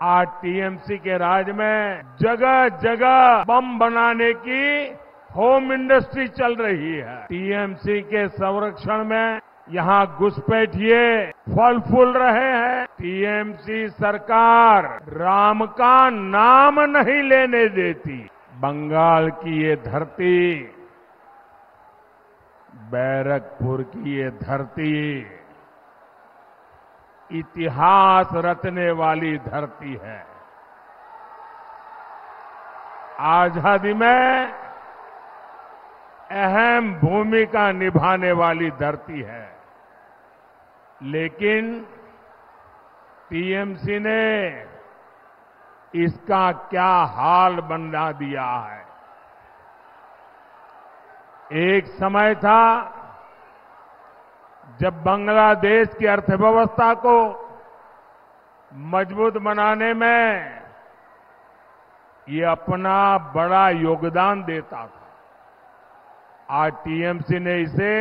आज टीएमसी के राज में जगह जगह बम बनाने की होम इंडस्ट्री चल रही है। टीएमसी के संरक्षण में यहां घुसपैठिए फल फूल रहे हैं। टीएमसी सरकार राम का नाम नहीं लेने देती। बंगाल की ये धरती, बैरकपुर की ये धरती इतिहास रचने वाली धरती है। आजादी में अहम भूमिका निभाने वाली धरती है, लेकिन टीएमसी ने इसका क्या हाल बना दिया है। एक समय था जब बांग्लादेश की अर्थव्यवस्था को मजबूत बनाने में ये अपना बड़ा योगदान देता था। आज टीएमसी ने इसे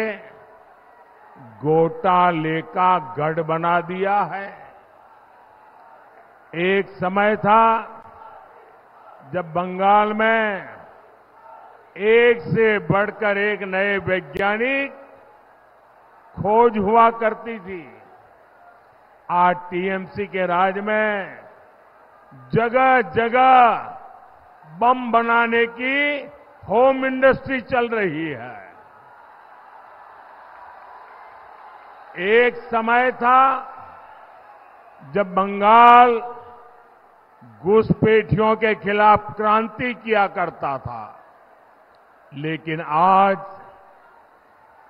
घोटाले का गढ़ बना दिया है। एक समय था जब बंगाल में एक से बढ़कर एक नए वैज्ञानिक खोज हुआ करती थी। आज टीएमसी के राज में जगह जगह बम बनाने की होम इंडस्ट्री चल रही है। एक समय था जब बंगाल घुसपैठियों के खिलाफ क्रांति किया करता था, लेकिन आज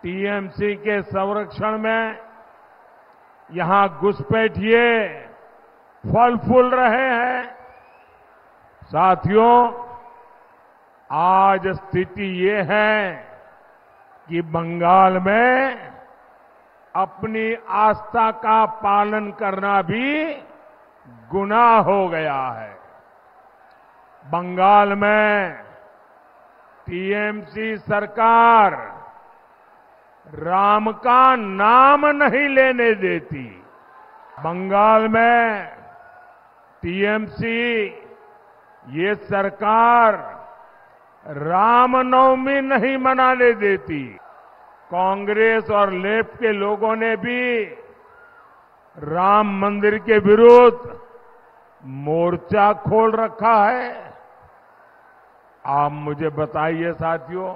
टीएमसी के संरक्षण में यहां घुसपैठिए फल फूल रहे हैं। साथियों, आज स्थिति ये है कि बंगाल में अपनी आस्था का पालन करना भी गुनाह हो गया है। बंगाल में टीएमसी सरकार राम का नाम नहीं लेने देती। बंगाल में टीएमसी ये सरकार रामनवमी नहीं मनाने देती। कांग्रेस और लेफ्ट के लोगों ने भी राम मंदिर के विरुद्ध मोर्चा खोल रखा है। आप मुझे बताइए साथियों,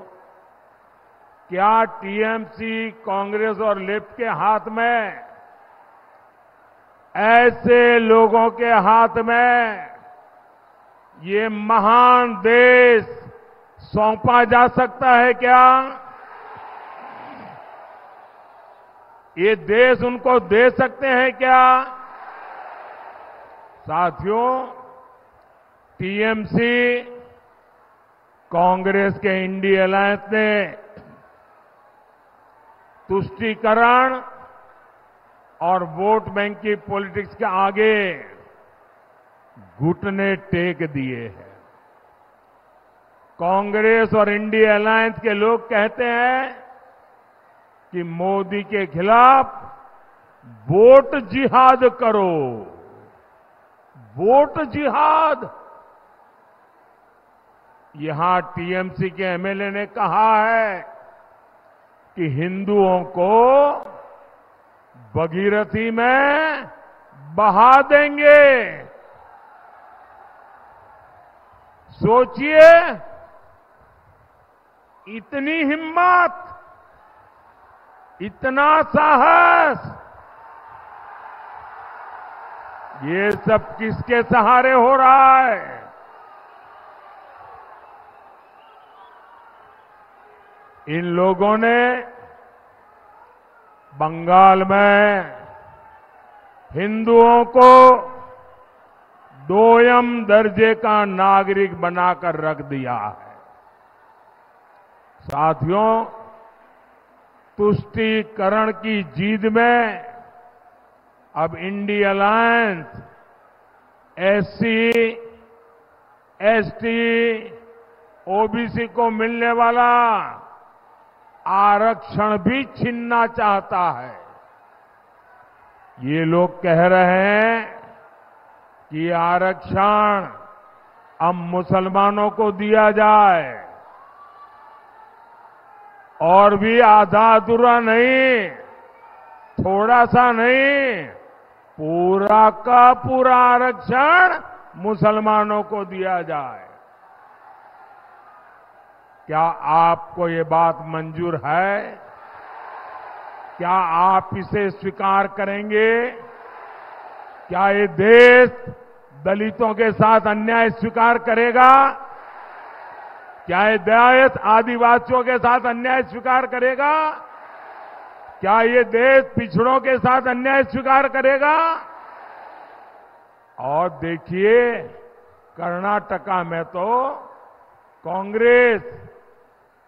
क्या टीएमसी, कांग्रेस और लेफ्ट के हाथ में, ऐसे लोगों के हाथ में ये महान देश सौंपा जा सकता है क्या? ये देश उनको दे सकते हैं क्या? साथियों, टीएमसी, कांग्रेस के इंडिया अलायंस ने तुष्टीकरण और वोट बैंक की पॉलिटिक्स के आगे घुटने टेक दिए हैं। कांग्रेस और इंडिया अलायंस के लोग कहते हैं कि मोदी के खिलाफ वोट जिहाद करो। वोट जिहाद। यहां टीएमसी के एमएलए ने कहा है कि हिंदुओं को भगीरथी में बहा देंगे। सोचिए, इतनी हिम्मत, इतना साहस, ये सब किसके सहारे हो रहा है? इन लोगों ने बंगाल में हिंदुओं को दोयम दर्जे का नागरिक बनाकर रख दिया है। साथियों, तुष्टीकरण की जीत में अब India alliance SC, ST, OBC को मिलने वाला आरक्षण भी छीनना चाहता है। ये लोग कह रहे हैं कि आरक्षण अब मुसलमानों को दिया जाए, और भी आधा अधूरा नहीं, थोड़ा सा नहीं, पूरा का पूरा आरक्षण मुसलमानों को दिया जाए। क्या आपको ये बात मंजूर है? क्या आप इसे स्वीकार करेंगे? क्या ये देश दलितों के साथ अन्याय स्वीकार करेगा? क्या ये देश आदिवासियों के साथ अन्याय स्वीकार करेगा? क्या ये देश पिछड़ों के साथ अन्याय स्वीकार करेगा? और देखिए, कर्नाटका में तो कांग्रेस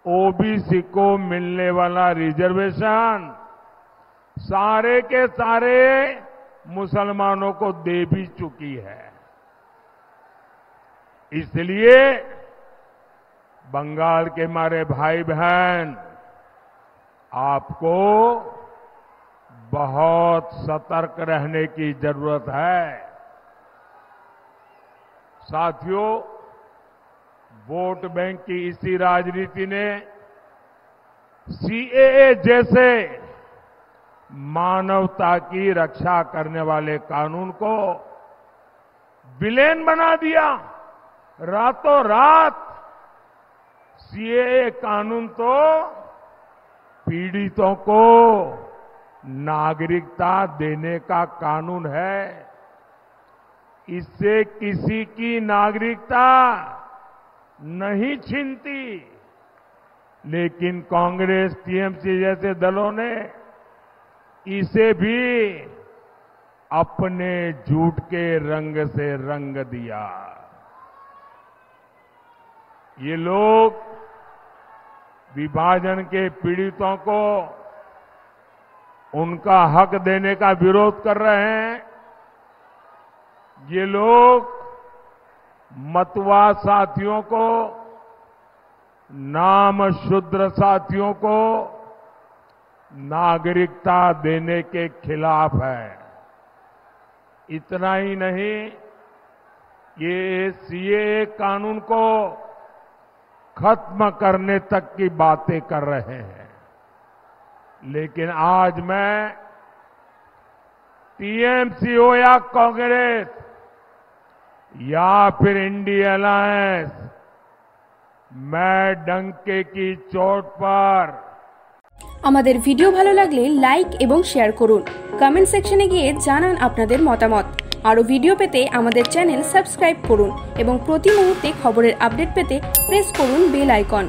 ओबीसी को मिलने वाला रिजर्वेशन सारे के सारे मुसलमानों को दे भी चुकी है। इसलिए बंगाल के हमारे भाई बहन, आपको बहुत सतर्क रहने की जरूरत है। साथियों, वोट बैंक की इसी राजनीति ने सीएए जैसे मानवता की रक्षा करने वाले कानून को विलेन बना दिया। रातों रात सीएए कानून तो पीड़ितों को नागरिकता देने का कानून है। इससे किसी की नागरिकता नहीं छीनती, लेकिन कांग्रेस, टीएमसी जैसे दलों ने इसे भी अपने झूठ के रंग से रंग दिया। ये लोग विभाजन के पीड़ितों को उनका हक देने का विरोध कर रहे हैं। ये लोग मतवा साथियों को, नाम शूद्र साथियों को नागरिकता देने के खिलाफ है। इतना ही नहीं, ये सीएए कानून को खत्म करने तक की बातें कर रहे हैं। लेकिन आज मैं टीएमसी हो या कांग्रेस या फिर इंडिया अलायंस, मैं डंके की चोट पर। আমাদের ভিডিও ভালো লাগলে লাইক এবং শেয়ার করুন। কমেন্ট সেকশনে গিয়ে জানান আপনাদের মতামত। আরো ভিডিও পেতে আমাদের চ্যানেল সাবস্ক্রাইব করুন এবং প্রতি মুহূর্তে খবরের আপডেট পেতে প্রেস করুন বেল আইকন।